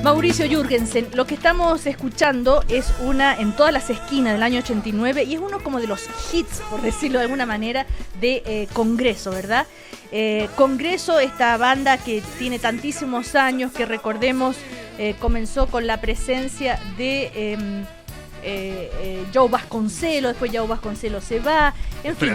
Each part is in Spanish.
Mauricio Jürgensen, lo que estamos escuchando es una en todas las esquinas del año 89 y es uno como de los hits, por decirlo de alguna manera, de Congreso, ¿verdad? Congreso, esta banda que tiene tantísimos años, que recordemos comenzó con la presencia de Joe Vasconcelos, después Joe Vasconcelos se va, en fin,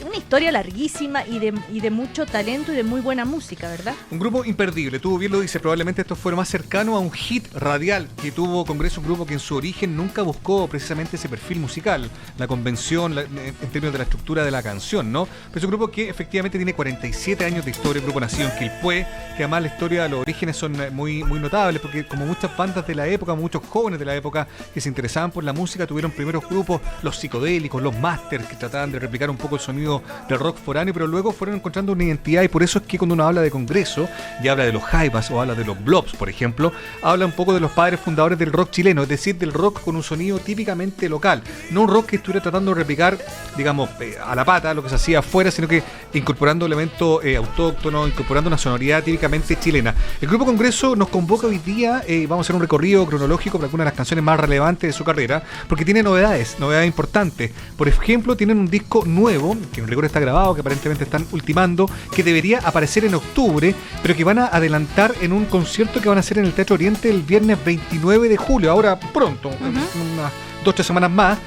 una historia larguísima y de mucho talento y de muy buena música, ¿verdad? Un grupo imperdible, tú bien lo dices, probablemente esto fue lo más cercano a un hit radial que tuvo Congreso, un grupo que en su origen nunca buscó precisamente ese perfil musical, la convención, en términos de la estructura de la canción, ¿no? Pero es un grupo que efectivamente tiene 47 años de historia, un grupo nacido en Quilpué, que además la historia, los orígenes son muy, muy notables, porque como muchas bandas de la época, muchos jóvenes de la época que se interesaban por la música, tuvieron primeros grupos, los psicodélicos, los masters, que trataban de replicar un poco el sonido del rock foráneo, pero luego fueron encontrando una identidad, y por eso es que cuando uno habla de Congreso y habla de los Jaivas o habla de los Blobs, por ejemplo, habla un poco de los padres fundadores del rock chileno, es decir, del rock con un sonido típicamente local, no un rock que estuviera tratando de replicar, digamos, a la pata lo que se hacía afuera, sino que incorporando elementos autóctonos, incorporando una sonoridad típicamente chilena. El grupo Congreso nos convoca hoy día, vamos a hacer un recorrido cronológico por algunas de las canciones más relevantes de su carrera, porque tiene novedades importantes. Por ejemplo, tienen un disco nuevo, que en rigor está grabado, que aparentemente están ultimando, que debería aparecer en octubre, pero que van a adelantar en un concierto que van a hacer en el Teatro Oriente el viernes 29 de julio, ahora pronto, unas 2-3 semanas más.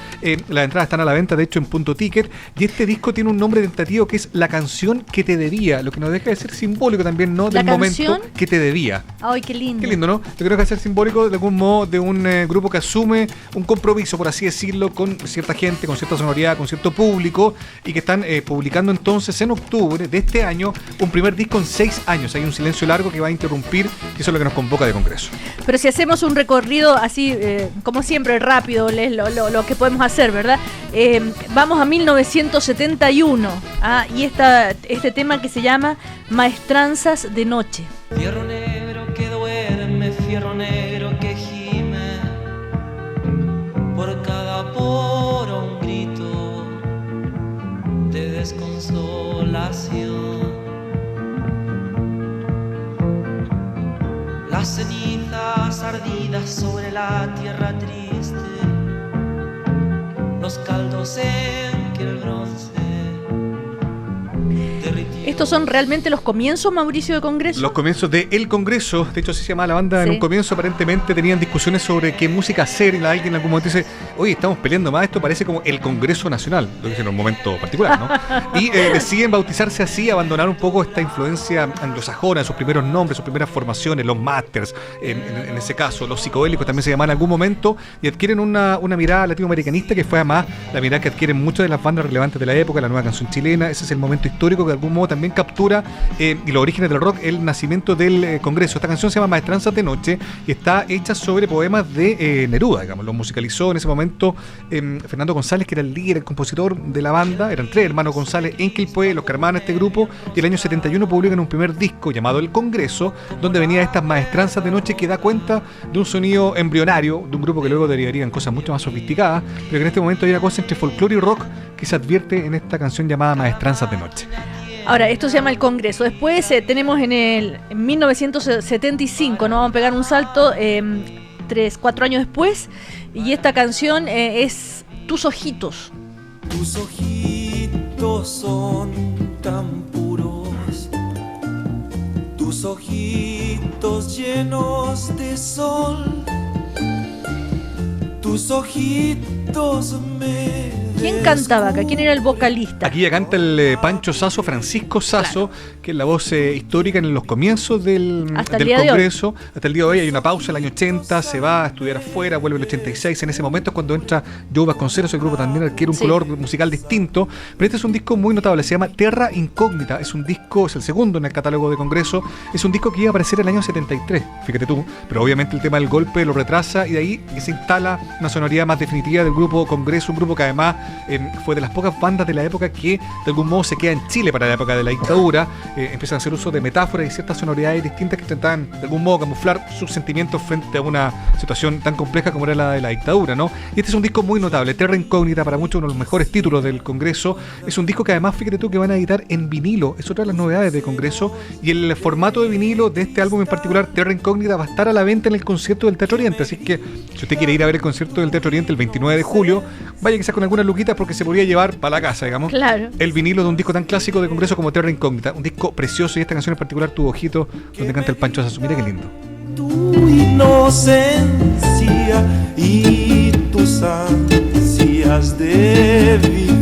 Las entradas están a la venta, de hecho, en Punto Ticket, y este disco tiene un nombre tentativo que es La Canción que te debía, lo que nos deja de ser simbólico también, ¿no? Del momento que te debía. Ay, qué lindo. Qué lindo, ¿no? Yo creo que es ser simbólico de algún modo de un grupo que asume un compromiso, por así decirlo, con cierta gente, con cierta sonoridad, con cierto público, y que están publicando entonces en octubre de este año un primer disco en 6 años. Hay un silencio largo que va a interrumpir, y eso es lo que nos convoca de Congreso. Pero si hacemos un recorrido así, como siempre, rápido, lo que podemos hacer, ¿verdad? Vamos a 1971, y este tema que se llama Maestranzas de Noche. Fierro negro que duerme, fierro negro que gime, por cada poro un grito de desconsolación. Las cenizas ardidas sobre la tierra triste, los caldos en que el bronce derritió. ¿Estos son realmente los comienzos, Mauricio, de Congreso? Los comienzos de El Congreso, de hecho así se llamaba la banda. Sí. En un comienzo aparentemente tenían discusiones sobre qué música hacer, y alguien en algún momento dice, oye, estamos peleando más, esto parece como el Congreso Nacional, lo dicen en un momento particular, ¿no? Y deciden bautizarse así, abandonar un poco esta influencia anglosajona, sus primeros nombres, sus primeras formaciones, los masters, en ese caso, los psicodélicos también se llamaban en algún momento, y adquieren una mirada latinoamericanista que fue además la mirada que adquieren muchas de las bandas relevantes de la época, la nueva canción chilena. Ese es el momento histórico que de algún modo también captura, y los orígenes del rock, el nacimiento del Congreso. Esta canción se llama Maestranzas de Noche y está hecha sobre poemas de Neruda, digamos. Lo musicalizó en ese momento Fernando González, que era el líder, el compositor de la banda. Eran 3 hermanos González en Quilpué, los que armaban este grupo, y el año 71 publican un primer disco llamado El Congreso, donde venía estas Maestranzas de Noche, que da cuenta de un sonido embrionario de un grupo que luego derivaría en cosas mucho más sofisticadas, pero que en este momento hay una cosa entre folclore y rock que se advierte en esta canción llamada Maestranzas de Noche. Ahora, esto se llama El Congreso. Después tenemos en 1975, ¿no? Vamos a pegar un salto 3-4 años después, y esta canción es Tus Ojitos. Tus ojitos son tan puros, tus ojitos llenos de sol, tus ojitos me... ¿Quién cantaba acá? ¿Quién era el vocalista? Aquí ya canta el Pancho Sasso, Francisco Sasso, claro, que es la voz histórica en los comienzos del Congreso. Hasta el día de hoy hay una pausa, el año 80, se va a estudiar afuera, vuelve el 86. En ese momento es cuando entra Joe Vasconcelos, el grupo también adquiere un color musical distinto. Pero este es un disco muy notable, se llama Terra Incógnita. Es un disco, es el segundo en el catálogo de Congreso. Es un disco que iba a aparecer el año 73, fíjate tú. Pero obviamente el tema del golpe lo retrasa, y de ahí se instala una sonoridad más definitiva del grupo Congreso, un grupo que además fue de las pocas bandas de la época que de algún modo se queda en Chile para la época de la dictadura. Empiezan a hacer uso de metáforas y ciertas sonoridades distintas que intentaban de algún modo camuflar sus sentimientos frente a una situación tan compleja como era la de la dictadura, ¿no? Y este es un disco muy notable, Terra Incógnita, para muchos uno de los mejores títulos del Congreso. Es un disco que además, fíjate tú, que van a editar en vinilo, es otra de las novedades de Congreso, y el formato de vinilo de este álbum en particular, Terra Incógnita, va a estar a la venta en el concierto del Teatro Oriente, así que si usted quiere ir a ver el concierto del Teatro Oriente el 29 de julio, vaya quizás con algunas luquitas porque se podría llevar para la casa, digamos, el vinilo de un disco tan clásico de Congreso como Terra Incógnita, un disco precioso, y esta canción en particular, Tu Ojito, donde canta el Pancho Sasso. Mira qué lindo. Tu inocencia y tus ansias de vivir.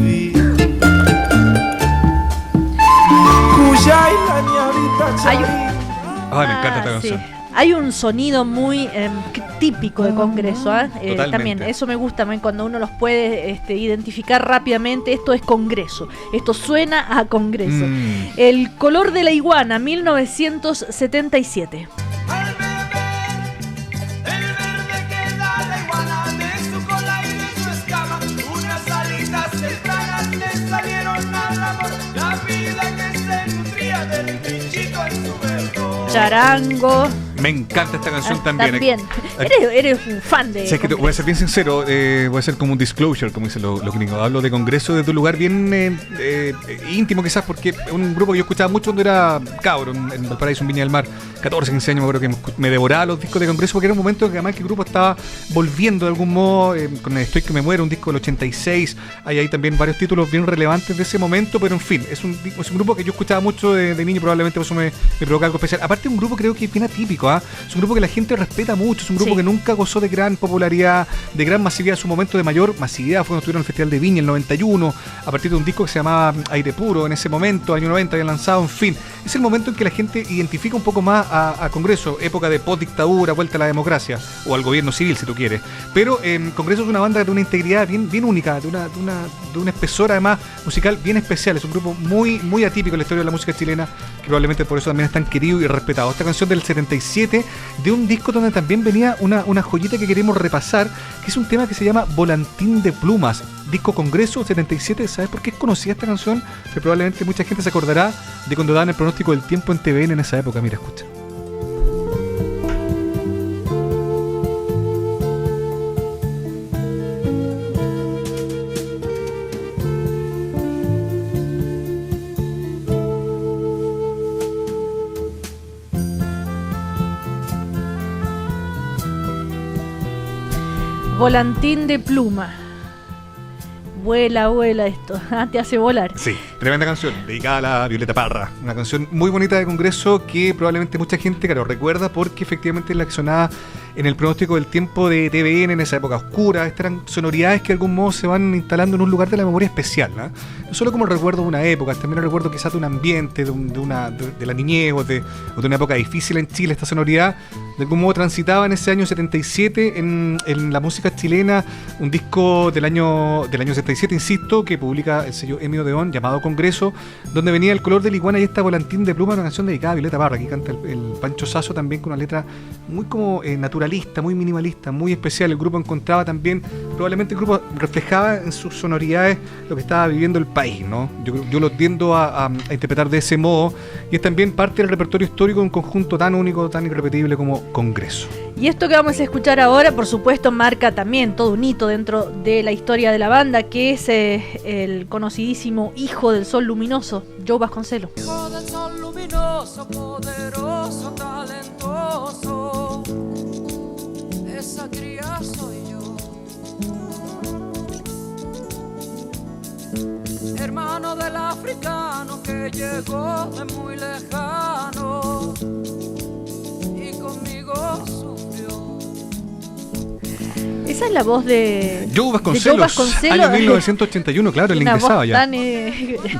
Ay, me encanta esta canción. Sí. Hay un sonido muy típico de Congreso, también eso me gusta cuando uno los puede identificar rápidamente. Esto es Congreso, esto suena a Congreso. El color de la iguana, 1977. Charango. Me encanta esta canción también. Eres un fan de. Sí, es que voy a ser bien sincero, voy a hacer como un disclosure, como dicen los gringos. Hablo de Congreso desde un lugar bien íntimo, quizás, porque es un grupo que yo escuchaba mucho cuando era cabro, en Valparaíso, en Viña del Mar, 14, 15 años, me acuerdo que me devoraba los discos de Congreso, porque era un momento en que además el grupo estaba volviendo de algún modo, con el Estoy que me muero, un disco del 86, hay ahí también varios títulos bien relevantes de ese momento, pero en fin, es un grupo que yo escuchaba mucho de niño, probablemente por eso me provoca algo especial. Aparte, un grupo creo que es bien atípico, es un grupo que la gente respeta mucho, es un grupo que nunca gozó de gran popularidad, de gran masividad. Su momento de mayor masividad fue cuando estuvieron en el Festival de Viña, el 91, a partir de un disco que se llamaba Aire Puro. En ese momento, año 90, habían lanzado, en fin, es el momento en que la gente identifica un poco más a Congreso, época de post-dictadura, vuelta a la democracia, o al gobierno civil, si tú quieres. Pero Congreso es una banda de una integridad bien única, de un espesor además musical bien especial. Es un grupo muy, muy atípico en la historia de la música chilena, que probablemente por eso también es tan querido y respetado. Esta canción del 77, de un disco donde también venía una joyita que queremos repasar, que es un tema que se llama Volantín de Plumas, disco Congreso 77. ¿Sabes por qué es conocida esta canción? Que probablemente mucha gente se acordará de cuando daban el pronóstico del tiempo en TVN en esa época. Mira, escucha. Volantín de pluma. Vuela esto, te hace volar. Sí, tremenda canción, dedicada a la Violeta Parra. Una canción muy bonita de Congreso que probablemente mucha gente, claro, recuerda porque efectivamente es la que sonaba en el pronóstico del tiempo de TVN en esa época oscura. Estas eran sonoridades que de algún modo se van instalando en un lugar de la memoria especial, ¿no? No solo como el recuerdo de una época, también el recuerdo quizás de un ambiente, de la niñez o de una época difícil en Chile. Esta sonoridad de algún modo transitaba en ese año 77 en la música chilena, un disco del año 77, insisto, que publica el sello Emio Deón, llamado Congreso, donde venía El color de la iguana y esta Volantín de pluma, una canción dedicada a Violeta Parra. Aquí canta el Pancho Sasso también con una letra muy como naturalista, muy minimalista, muy especial. El grupo encontraba también, probablemente el grupo reflejaba en sus sonoridades lo que estaba viviendo el país, ¿no? Yo lo tiendo a interpretar de ese modo, y es también parte del repertorio histórico de un conjunto tan único, tan irrepetible como Congreso. Y esto que vamos a escuchar ahora, por supuesto, marca también todo un hito dentro de la historia de la banda, que es el conocidísimo Hijo del Sol Luminoso, Joe Vasconcelos. Hijo del sol luminoso, poderoso, talentoso, esa cría soy yo. Hermano del africano que llegó de muy lejano y conmigo sufrió. Esa es la voz de Joe Vasconcelos, año 1981, claro, él ingresaba ya.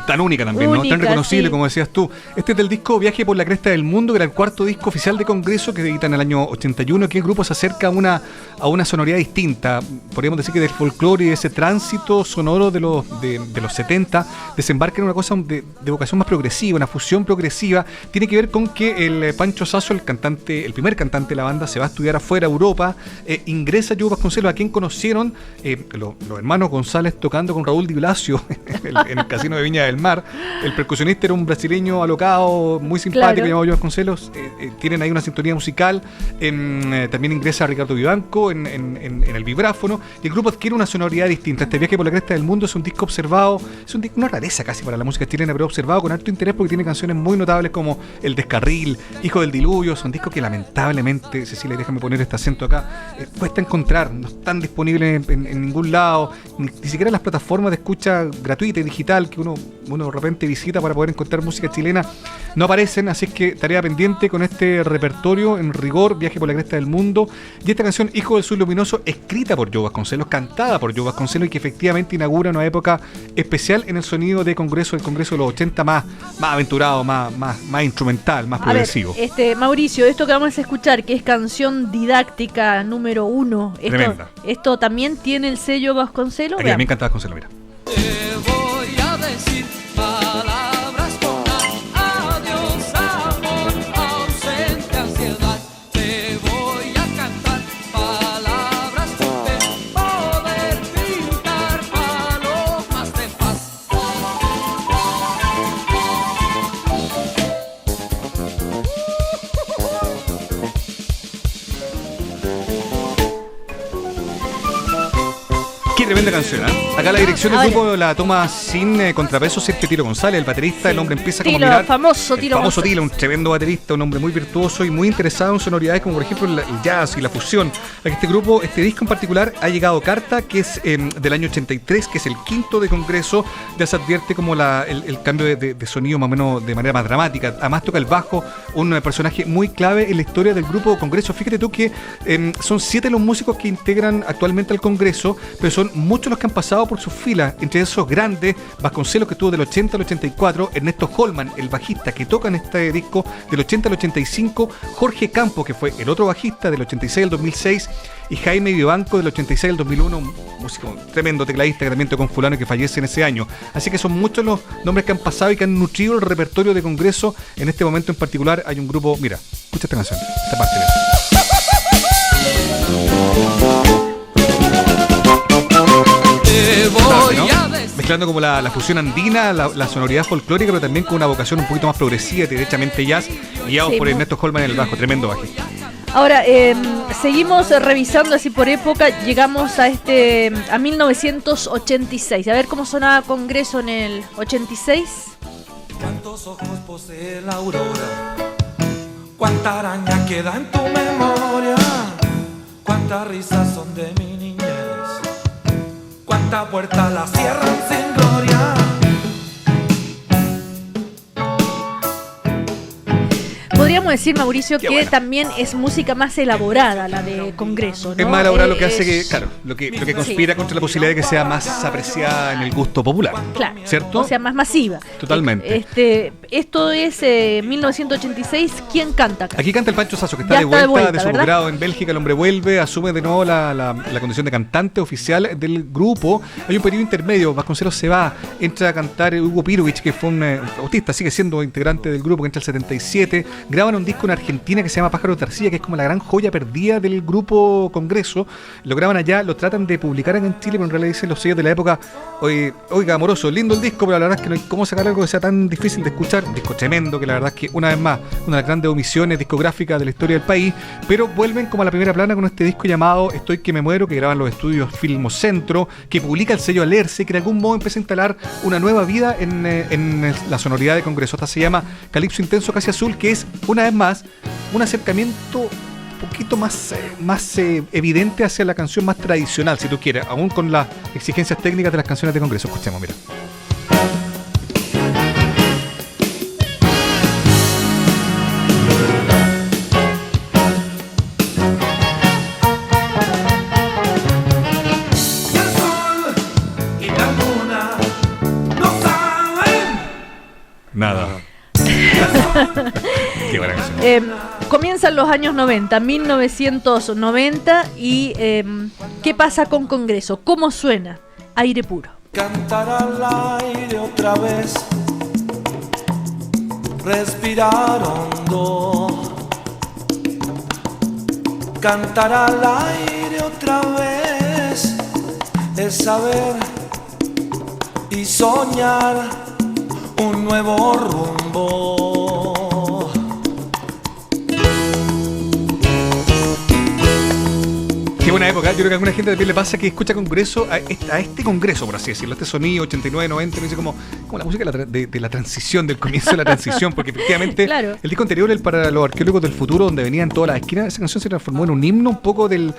Tan única también, única, ¿no? Tan reconocible, sí, como decías tú. Este es del disco Viaje por la Cresta del Mundo, que era el cuarto disco oficial de Congreso, que editan en el año 81, que el grupo se acerca a una sonoridad distinta. Podríamos decir que del folclore y de ese tránsito sonoro de los 70, desembarca en una cosa de vocación más progresiva, una fusión progresiva. Tiene que ver con que el Pancho Sasso, el primer cantante de la banda, se va a estudiar afuera, a Europa, ingresa Joe Vasconcelos a quien conocieron los hermanos González tocando con Raúl Di Blasio en el Casino de Viña del Mar. El percusionista era un brasileño alocado, muy simpático, llamado João Vasconcelos. Tienen ahí una sintonía musical. También ingresa Ricardo Vivanco en el vibráfono, y el grupo adquiere una sonoridad distinta. Este Viaje por la Cresta del Mundo es un disco observado, es una rareza casi para la música chilena, pero observado con harto interés porque tiene canciones muy notables como El Descarril, Hijo del Diluvio. Son discos que lamentablemente, Cecilia, déjame poner este acento acá, cuesta encontrar, no están disponibles en ningún lado, ni siquiera en las plataformas de escucha gratuita y digital que uno de repente visita para poder encontrar música chilena, no aparecen. Así es que tarea pendiente con este repertorio, en rigor, Viaje por la Cresta del Mundo, y esta canción Hijo del Sur Luminoso, escrita por João Vasconcelos, cantada por João Vasconcelos, y que efectivamente inaugura una época especial en el sonido de Congreso, el Congreso de los 80, más aventurado, más instrumental, más progresivo. Mauricio, esto que vamos a escuchar, que es canción didáctica número 1, esto también tiene el sello Vasconcelos. Aquí también canta Vasconcelos, mira. Te voy a decir palabras con adiós, amor, ausente, ansiedad. Te voy a cantar palabras de poder pintar palomas de paz. Qué tremenda canción, ¿eh? Acá la dirección del grupo la toma sin contrapeso Sergio Tilo González, el baterista. El hombre empieza como mirar. Famoso Tilo, un tremendo baterista, un hombre muy virtuoso y muy interesado en sonoridades como por ejemplo el jazz y la fusión. Este disco en particular ha llegado carta, que es del año 83, que es el quinto de Congreso. Ya se advierte como el cambio de sonido más o menos de manera más dramática. Además toca el bajo, un personaje muy clave en la historia del grupo Congreso. Fíjate tú que son 7 los músicos que integran actualmente al Congreso, pero son muchos los que han pasado por sus filas, entre esos grandes: Vasconcelos, que estuvo del 80 al 84, Ernesto Holman, el bajista que toca en este disco del 80 al 85, Jorge Campo, que fue el otro bajista del 86 al 2006, y Jaime Vivanco del 86 al 2001, un músico tremendo, tecladista que también tocó con fulano y que fallece en ese año. Así que son muchos los nombres que han pasado y que han nutrido el repertorio de Congreso. En este momento en particular hay un grupo, mira, escucha esta canción, esta parte, mira. Mezclando como la fusión andina, la sonoridad folclórica, pero también con una vocación un poquito más progresiva, derechamente jazz, guiados por Ernesto Holman en el bajo, tremendo bajista. Ahora, seguimos revisando así por época, llegamos a 1986, a ver cómo sonaba Congreso en el 86. ¿Cuántos ojos posee la aurora? ¿Cuánta araña queda en tu memoria? ¿Cuántas risas son de mi niñez? ¿Cuánta puerta la cierran sin gloria? Podríamos decir, Mauricio, que también es música más elaborada la de Congreso, ¿no? Es más elaborada, lo que hace que, claro, lo que conspira contra la posibilidad de que sea más apreciada en el gusto popular. Claro, ¿cierto? O sea, más masiva. Totalmente. Esto es 1986. ¿Quién canta acá? Aquí canta el Pancho Sasso, que está de vuelta de su grado en Bélgica. El hombre vuelve, asume de nuevo la condición de cantante oficial del grupo. Hay un periodo intermedio, Vasconcelos se va, entra a cantar Hugo Pirovich, que fue un autista, sigue siendo integrante del grupo, que entra el 77. Graban un disco en Argentina que se llama Pájaro de Arcilla, que es como la gran joya perdida del grupo Congreso. Lo graban allá, lo tratan de publicar en Chile, pero en realidad dicen los sellos de la época: oiga, amoroso, lindo el disco, pero la verdad es que no hay cómo sacar algo que sea tan difícil de escuchar. Un disco tremendo, que la verdad es que, una vez más, una de las grandes omisiones discográficas de la historia del país. Pero vuelven como a la primera plana con este disco llamado Estoy que me muero, que graban los estudios Filmocentro, que publica el sello Alerce, que de algún modo empieza a instalar una nueva vida en la sonoridad de Congreso. Esta se llama Calipso Intenso Casi Azul, que es, una vez más, un acercamiento un poquito más evidente hacia la canción más tradicional, si tú quieres, aún con las exigencias técnicas de las canciones de Congreso. Escuchemos, mira. Nada. Qué buena canción. Comienzan los años 90, 1990, y ¿qué pasa con Congreso? ¿Cómo suena? Aire puro. Cantar al aire otra vez, respirar hondo. Cantar al aire otra vez, de saber y soñar un nuevo rumbo. Qué buena época. Yo creo que a alguna gente también le pasa que escucha Congreso a este Congreso, por así decirlo, este sonido 89, 90, dice como la música de la transición, del comienzo de la transición, porque efectivamente claro. El disco anterior, el Para los Arqueólogos del Futuro, donde venían todas las esquinas, esa canción se transformó en un himno un poco del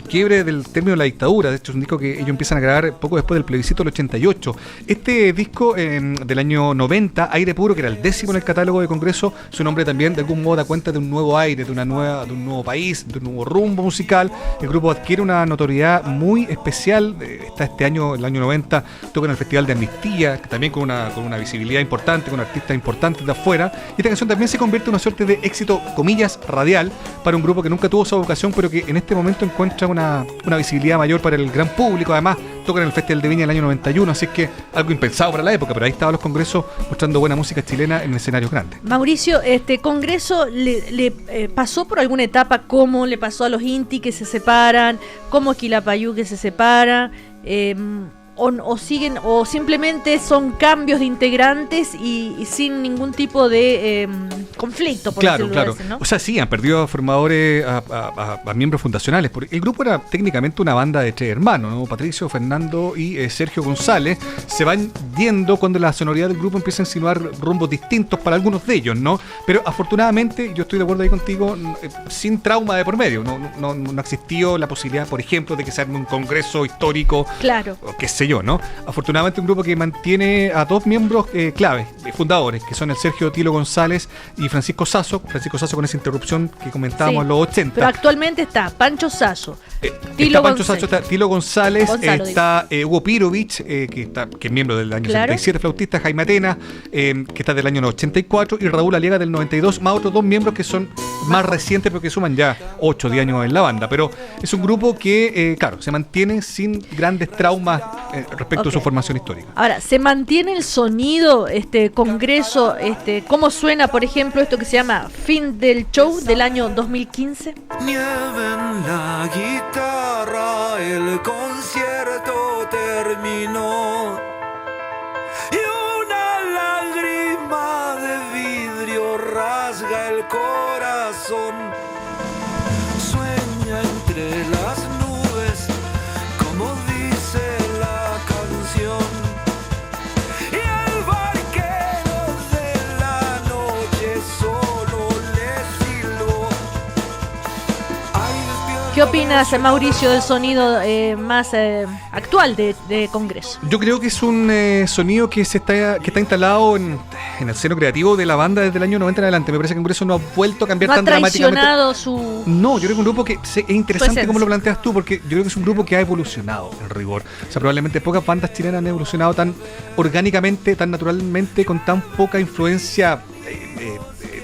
quiebre del término de la dictadura. De hecho, es un disco que ellos empiezan a grabar poco después del plebiscito del 88. Este disco del año 90, Aire Puro, que era el 10º en el catálogo de Congreso, su nombre también de algún modo da cuenta de un nuevo aire, de un nuevo país, de un nuevo rumbo musical. El grupo adquiere una notoriedad muy especial. Está este año, el año 90, toca en el Festival de Amnistía, también con una visibilidad importante, con artistas importantes de afuera. Y esta canción también se convierte en una suerte de éxito, comillas, radial, para un grupo que nunca tuvo esa vocación, pero que en este momento encuentra una visibilidad mayor para el gran público. Además, tocan en el Festival de Viña el año 91, así que algo impensado para la época, pero ahí estaban los Congresos mostrando buena música chilena en escenarios grandes. Mauricio, Congreso le pasó por alguna etapa, como le pasó a los Inti que se separan, como Quilapayún que se separa, o siguen, o simplemente son cambios de integrantes y sin ningún tipo de conflicto, por claro, decirlo claro. así, ¿no? O sea, sí, han perdido a formadores, a miembros fundacionales. Porque el grupo era técnicamente una banda de 3 hermanos, ¿no? Patricio, Fernando y Sergio González. Se van yendo cuando la sonoridad del grupo empieza a insinuar rumbos distintos para algunos de ellos, ¿no? Pero afortunadamente, yo estoy de acuerdo ahí contigo, sin trauma de por medio. No existió la posibilidad, por ejemplo, de que se arme un congreso histórico. Claro. O qué sé yo, ¿no? Afortunadamente un grupo que mantiene a 2 miembros clave, fundadores, que son el Sergio Tilo González y Francisco Sasso con esa interrupción que comentábamos en los 80. Pero actualmente está Pancho Sasso, Tilo González, está Hugo Pirovich, que es miembro del año 77, flautista, Jaime Atena, que está del año 84, y Raúl Aliaga del 92, más otros 2 miembros que son más recientes, pero que suman ya 8 o 10 años en la banda. Pero es un grupo que, claro, se mantiene sin grandes traumas respecto a su formación histórica. Ahora, ¿se mantiene el sonido, Congreso, cómo suena, por ejemplo, esto que se llama Fin del Show del año 2015? Nieve en la guitarra, el concierto terminó y una lágrima de vidrio rasga el corazón. Sueña entre las nubes, como dice la canción, y el barquero de la noche solo le silbó. ¿Qué opinas, Mauricio, del sonido más actual de Congreso? Yo creo que es un sonido que está instalado en el seno creativo de la banda desde el añño 90 en adelante. Me parece que Congreso no ha vuelto a cambiar tan dramáticamente. No, yo creo que un grupo que es interesante como lo planteas tú, porque yo creo que es un grupo que ha evolucionado en rigor. O sea, probablemente pocas bandas chilenas han evolucionado tan orgánicamente, tan naturalmente, con tan poca influencia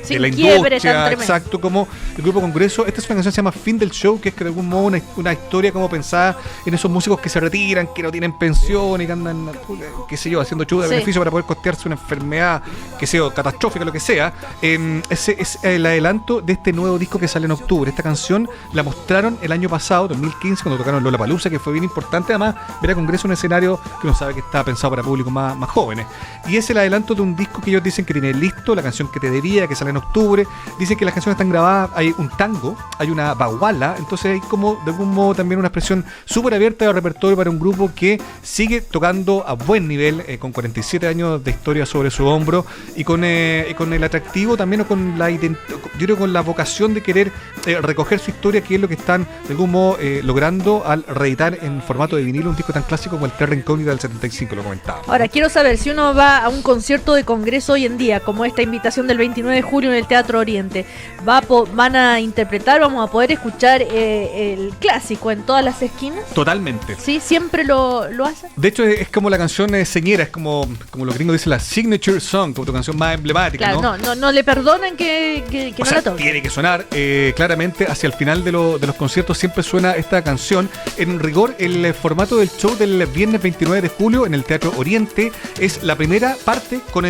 de la industria, exacto, como el grupo Congreso. Esta es una canción que se llama Fin del Show, que es de algún modo una historia como pensada en esos músicos que se retiran, que no tienen pensión y que andan, qué sé yo, haciendo show de beneficio para poder costearse una enfermedad, qué sé yo, catastrófica, lo que sea. Ese es el adelanto de este nuevo disco que sale en octubre. Esta canción la mostraron el año pasado, 2015, cuando tocaron Lollapalooza, que fue bien importante. Además, ver a Congreso un escenario que uno sabe que está pensado para públicos más jóvenes. Y es el adelanto de un disco que ellos dicen que tiene listo, la canción que te debía, que sale en octubre. Dicen que las canciones están grabadas, hay un tango, hay una baguala, entonces hay como de algún modo también una expresión súper abierta de repertorio para un grupo que sigue tocando a buen nivel, con 47 años de historia sobre su hombro, y con el atractivo también, o con yo creo con la vocación de querer recoger su historia, que es lo que están de algún modo logrando al reeditar en formato de vinilo un disco tan clásico como el Terra Incógnita del 75, lo comentaba. Ahora, quiero saber, si uno va a un concierto de Congreso hoy en día, como esta invitación del 29 de julio en el Teatro Oriente, van a interpretar, vamos a poder escuchar el clásico en todas las esquinas. Totalmente. Sí, siempre lo hacen. De hecho, es como la canción señera, es como los gringos dicen, la signature song, como tu canción más emblemática. Claro, no le perdonan que no la toquen. Tiene que sonar claramente hacia el final de los conciertos. Siempre suena esta canción. En rigor, el formato del show del viernes 29 de julio en el Teatro Oriente es la primera parte con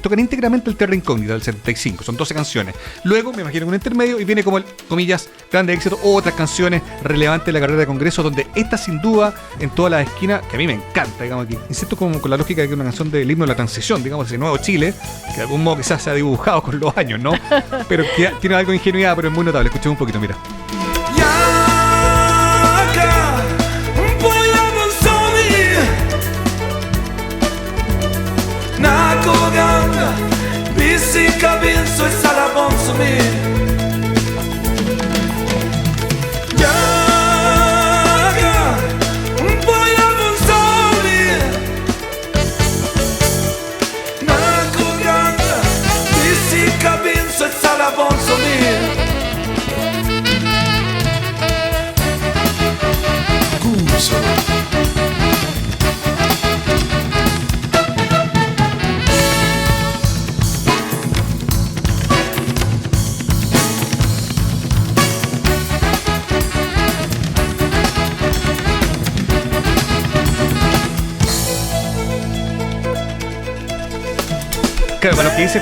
tocan íntegramente el Terra Incógnita del 75. 1985. Son 12 canciones. Luego me imagino un intermedio y viene como el, comillas, grande éxito, otras canciones relevantes de la carrera de Congreso, donde esta sin duda en todas las esquinas, que a mí me encanta, digamos, que insisto con la lógica de que es una canción del himno de la transición, digamos, de Nuevo Chile, que de algún modo quizás se ha dibujado con los años, ¿no? Pero que tiene algo de ingenuidad, pero es muy notable. Escuchemos un poquito, mira. Cabeça e sala bom sumir. Jaga, voy a consumir. Na coganga, bici cabeça e sala bom sumir. Curso. Claro, para lo que dice,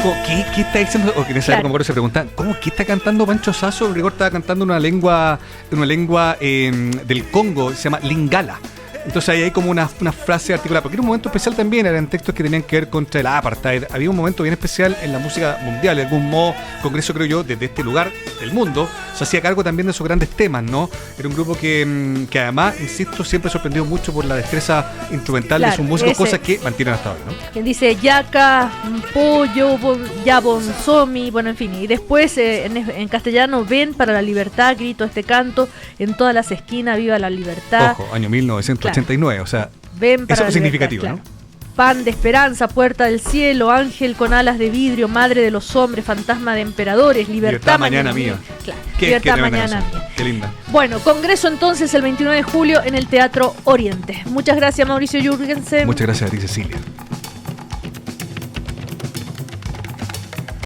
¿qué está diciendo? O que en esa época se preguntan, ¿qué está cantando Pancho Sasso? El rigor estaba cantando una lengua del Congo, se llama Lingala. Entonces ahí hay como una frase articulada, porque era un momento especial también, eran textos que tenían que ver contra el apartheid. Había un momento bien especial en la música mundial, de algún modo, Congreso, creo yo, desde este lugar del mundo, se hacía cargo también de esos grandes temas, ¿no? Era un grupo que además, insisto, siempre sorprendió mucho por la destreza instrumental de sus músicos, cosas que mantienen hasta hoy, ¿no? Quien dice Yaca, Pollo, Yabonzomi, bueno, en fin, y después en castellano, ven para la libertad, grito este canto, en todas las esquinas, viva la libertad. Ojo, año 1989, o sea, ven para eso es significativo, libertad, ¿no? Pan de esperanza, puerta del cielo, ángel con alas de vidrio, madre de los hombres, fantasma de emperadores, libertad mañana mía. Claro, libertad mañana mía. Qué linda. Bueno, Congreso entonces el 29 de julio en el Teatro Oriente. Muchas gracias, Mauricio Jürgensen. Muchas gracias a ti, Cecilia.